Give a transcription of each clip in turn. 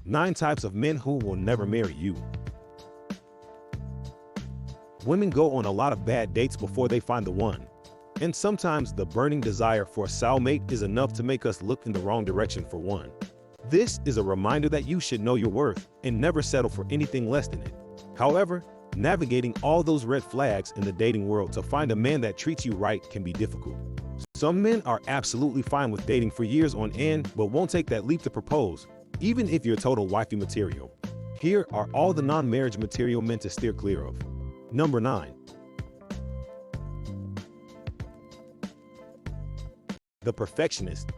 9 types of men who will never marry you. Women go on a lot of bad dates before they find the one. And sometimes the burning desire for a soulmate is enough to make us look in the wrong direction for one. This is a reminder that you should know your worth and never settle for anything less than it. However, navigating all those red flags in the dating world to find a man that treats you right can be difficult. Some men are absolutely fine with dating for years on end, but won't take that leap to propose, even if you're total wifey material. Here are all the non-marriage material men to steer clear of. Number 9. The perfectionist.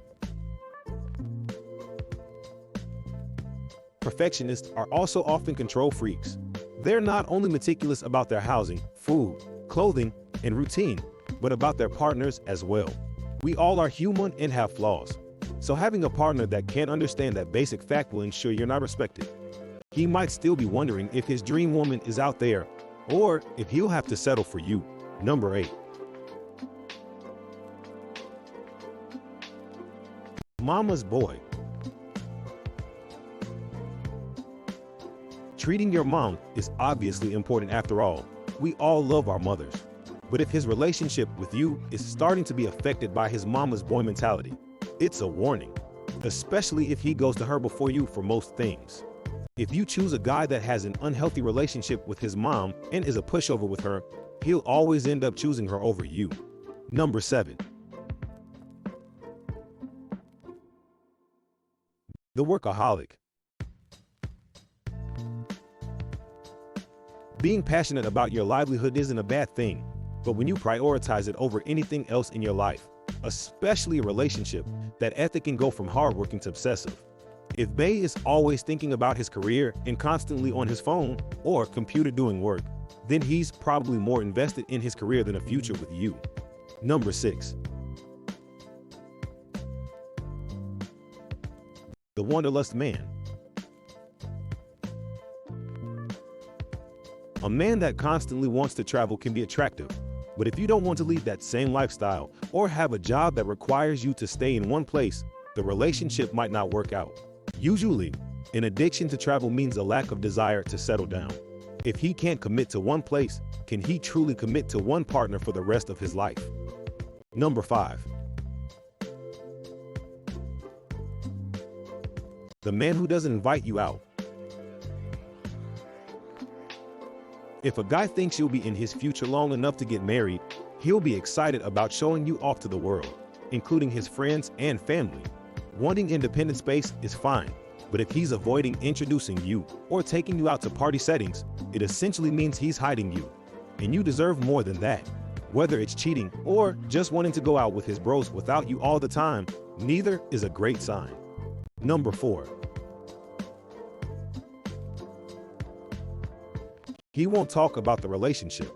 Perfectionists are also often control freaks. They're not only meticulous about their housing, food, clothing, and routine, but about their partners as well. We all are human and have flaws. So having a partner that can't understand that basic fact will ensure you're not respected. He might still be wondering if his dream woman is out there, or if he'll have to settle for you. Number 8. Mama's boy. Treating your mom is obviously important after all. We all love our mothers. But if his relationship with you is starting to be affected by his mama's boy mentality, it's a warning, especially if he goes to her before you for most things. If you choose a guy that has an unhealthy relationship with his mom and is a pushover with her, he'll always end up choosing her over you. Number 7. The workaholic. Being passionate about your livelihood isn't a bad thing, but when you prioritize it over anything else in your life, especially a relationship, that ethic can go from hardworking to obsessive. If Bay is always thinking about his career and constantly on his phone or computer doing work, then he's probably more invested in his career than a future with you. Number 6. The wanderlust man. A man that constantly wants to travel can be attractive, but if you don't want to lead that same lifestyle or have a job that requires you to stay in one place, the relationship might not work out. Usually, an addiction to travel means a lack of desire to settle down. If he can't commit to one place, can he truly commit to one partner for the rest of his life? Number 5. The man who doesn't invite you out. If a guy thinks you'll be in his future long enough to get married, he'll be excited about showing you off to the world, including his friends and family. Wanting independent space is fine, but if he's avoiding introducing you or taking you out to party settings, it essentially means he's hiding you. And you deserve more than that. Whether it's cheating or just wanting to go out with his bros without you all the time, neither is a great sign. Number 4. He won't talk about the relationship.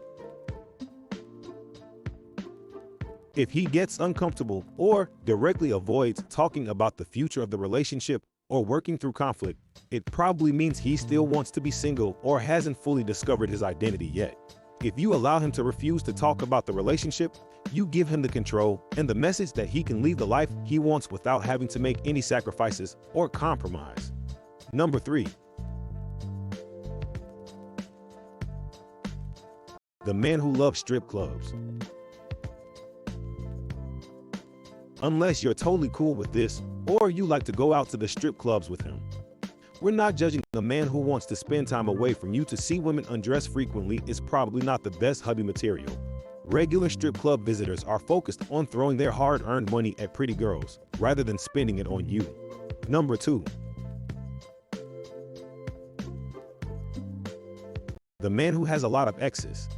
If he gets uncomfortable or directly avoids talking about the future of the relationship or working through conflict, it probably means he still wants to be single or hasn't fully discovered his identity yet. If you allow him to refuse to talk about the relationship, you give him the control and the message that he can live the life he wants without having to make any sacrifices or compromise. Number 3. The man who loves strip clubs. Unless you're totally cool with this, or you like to go out to the strip clubs with him. We're not judging a man who wants to spend time away from you to see women undress frequently is probably not the best hubby material. Regular strip club visitors are focused on throwing their hard-earned money at pretty girls, rather than spending it on you. Number 2. The man who has a lot of exes.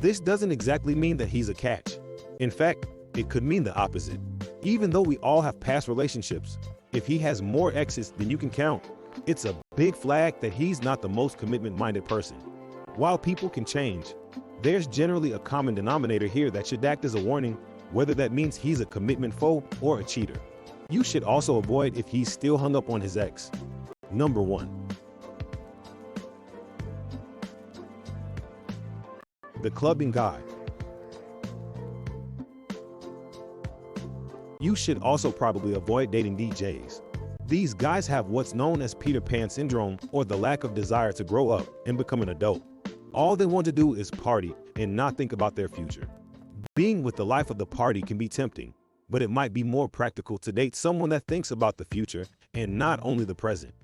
This doesn't exactly mean that he's a catch. In fact, it could mean the opposite. Even though we all have past relationships, if he has more exes than you can count, it's a big flag that he's not the most commitment-minded person. While people can change, there's generally a common denominator here that should act as a warning, whether that means he's a commitment foe or a cheater. You should also avoid if he's still hung up on his ex. Number 1. The clubbing guy. You should also probably avoid dating DJs. These guys have what's known as Peter Pan syndrome, or the lack of desire to grow up and become an adult. All they want to do is party and not think about their future. Being with the life of the party can be tempting, but it might be more practical to date someone that thinks about the future and not only the present.